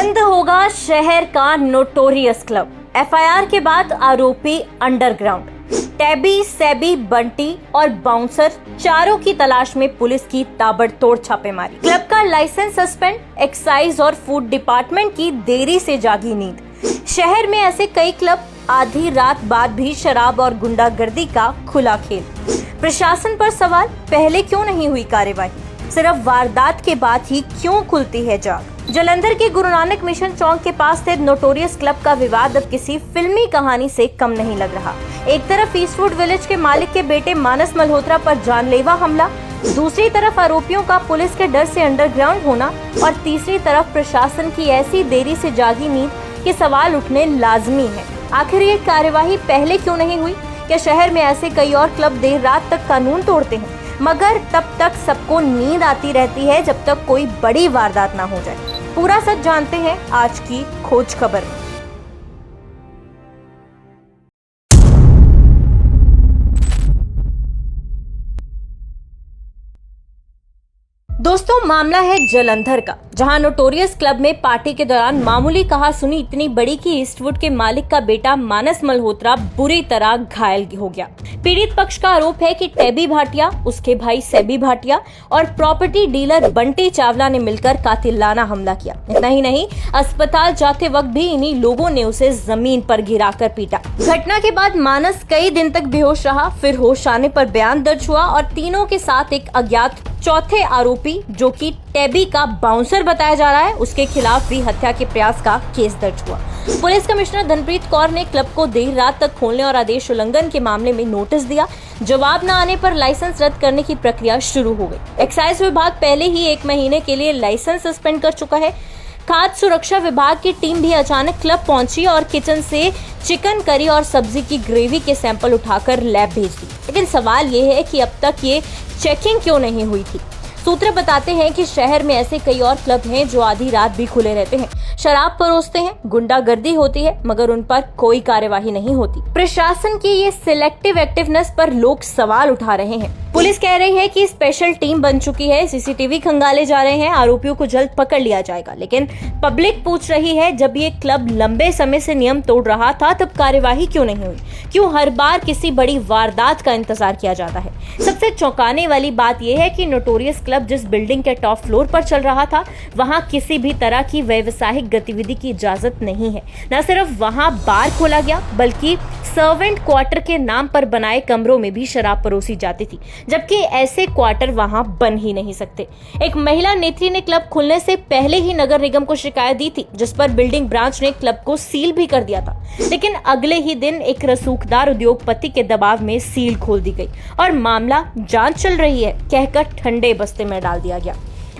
बंद होगा शहर का नोटोरियस क्लब। एफआईआर के बाद आरोपी अंडरग्राउंड। टैबी, सेबी, बंटी और बाउंसर चारों की तलाश में पुलिस की ताबड़तोड़ छापेमारी। क्लब का लाइसेंस सस्पेंड। एक्साइज और फूड डिपार्टमेंट की देरी से जागी नींद। शहर में ऐसे कई क्लब, आधी रात बाद भी शराब और गुंडागर्दी का खुला खेल। प्रशासन पर सवाल, पहले क्यों नहीं हुई कार्रवाई? सिर्फ वारदात के बाद ही क्यों खुलती है जाग? जालंधर के गुरु नानक मिशन चौक के पास स्थित नोटोरियस क्लब का विवाद अब किसी फिल्मी कहानी से कम नहीं लग रहा। एक तरफ ईस्टवुड विलेज के मालिक के बेटे मानस मल्होत्रा पर जानलेवा हमला, दूसरी तरफ आरोपियों का पुलिस के डर से अंडरग्राउंड होना और तीसरी तरफ प्रशासन की ऐसी देरी से जागी नींद के सवाल उठने लाजमी है। आखिर ये कार्यवाही पहले क्यों नहीं हुई? क्या शहर में ऐसे कई और क्लब देर रात तक कानून तोड़ते हैं, मगर तब तक सबको नींद आती रहती है जब तक कोई बड़ी वारदात ना हो जाए? पूरा सच जानते हैं आज की खोज खबर में। दोस्तों, मामला है जालंधर का, जहां नोटोरियस क्लब में पार्टी के दौरान मामूली कहासुनी इतनी बड़ी कि ईस्टवुड के मालिक का बेटा मानस मल्होत्रा बुरी तरह घायल हो गया। पीड़ित पक्ष का आरोप है कि टैबी भाटिया, उसके भाई सेबी भाटिया और प्रॉपर्टी डीलर बंटी चावला ने मिलकर कातिलाना हमला किया। इतना ही नहीं, अस्पताल जाते वक्त भी इन्हीं लोगों ने उसे जमीन पर गिराकर पीटा। घटना के बाद मानस कई दिन तक बेहोश रहा, फिर होश आने पर बयान दर्ज हुआ और तीनों के साथ एक अज्ञात चौथे आरोपी, जो कि टैबी का बाउंसर बताया जा रहा है, उसके खिलाफ भी हत्या के प्रयास का केस दर्ज हुआ। पुलिस कमिश्नर धनप्रीत कौर ने क्लब को देर रात तक खोलने और आदेश उल्लंघन के मामले में नोटिस दिया। जवाब न आने पर लाइसेंस रद्द करने की प्रक्रिया शुरू हो गई। एक्साइज विभाग पहले ही 1 महीने के लिए लाइसेंस सस्पेंड कर चुका है। खाद्य सुरक्षा विभाग की टीम भी अचानक क्लब पहुंची और किचन से चिकन करी और सब्जी की ग्रेवी के सैंपल उठाकर लैब भेज दी। लेकिन सवाल ये है कि अब तक ये चेकिंग क्यों नहीं हुई थी? सूत्र बताते हैं कि शहर में ऐसे कई और क्लब हैं जो आधी रात भी खुले रहते हैं, शराब परोसते हैं, गुंडागर्दी होती है, मगर उन पर कोई कार्यवाही नहीं होती। प्रशासन की ये सिलेक्टिव एक्टिवनेस पर लोग सवाल उठा रहे हैं। पुलिस कह रही है कि स्पेशल टीम बन चुकी है, सीसीटीवी खंगाले जा रहे हैं, आरोपियों को जल्द पकड़ लिया जाएगा। लेकिन पब्लिक पूछ रही है, जब ये क्लब लंबे समय से नियम तोड़ रहा था तब कार्यवाही क्यों नहीं हुई? क्यों हर बार किसी बड़ी वारदात का इंतजार किया जाता है? सबसे चौंकाने वाली बात यह है कि नोटोरियस क्लब जिस बिल्डिंग के टॉप फ्लोर पर चल रहा था, वहां किसी भी तरह की व्यावसायिक गतिविधि की इजाजत नहीं है। न सिर्फ वहां बार खोला गया, बल्कि सर्वेंट क्वार्टर के नाम पर बनाए कमरों में भी शराब परोसी जाती थी, जबकि ऐसे क्वार्टर वहां बन ही नहीं सकते। एक महिला नेत्री ने क्लब खुलने से पहले ही नगर निगम को शिकायत दी थी, जिस पर बिल्डिंग ब्रांच ने क्लब को सील भी कर दिया था। लेकिन अगले ही दिन एक रसूखदार उद्योगपति के दबाव में सील खोल दी गई और मामला जांच चल रही है कहकर ठंडे बस्ते में डाल दिया गया।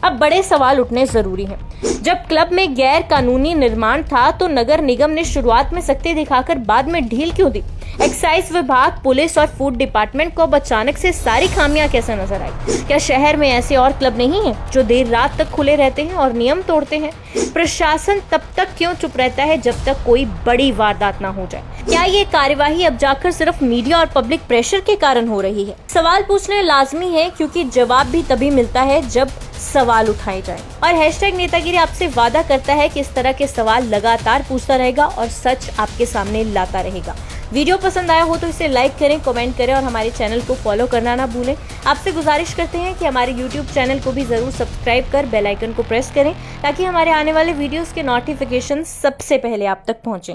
अब बड़े सवाल उठने जरूरी हैं। जब क्लब में गैर कानूनी निर्माण था तो नगर निगम ने शुरुआत में सख्ती दिखाकर बाद में ढील क्यों दी? एक्साइज विभाग, पुलिस और फूड डिपार्टमेंट को अब अचानक से सारी खामियां कैसे नजर आई? क्या शहर में ऐसे और क्लब नहीं हैं जो देर रात तक खुले रहते हैं और नियम तोड़ते हैं? प्रशासन तब तक क्यों चुप रहता है जब तक कोई बड़ी वारदात ना हो जाए? क्या ये कार्यवाही अब जाकर सिर्फ मीडिया और पब्लिक प्रेशर के कारण हो रही है? सवाल पूछने लाजमी है, क्योंकि जवाब भी तभी मिलता है जब सवाल उठाए जाए। और हैशटैग नेतागिरी आपसे वादा करता है कि इस तरह के सवाल लगातार पूछता रहेगा और सच आपके सामने लाता रहेगा। वीडियो पसंद आया हो तो इसे लाइक करें, कमेंट करें और हमारे चैनल को फॉलो करना ना भूलें। आपसे गुजारिश करते हैं कि हमारे YouTube चैनल को भी जरूर सब्सक्राइब कर बेल आइकन को प्रेस करें, ताकि हमारे आने वाले वीडियोस के नोटिफिकेशन सबसे पहले आप तक पहुंचें।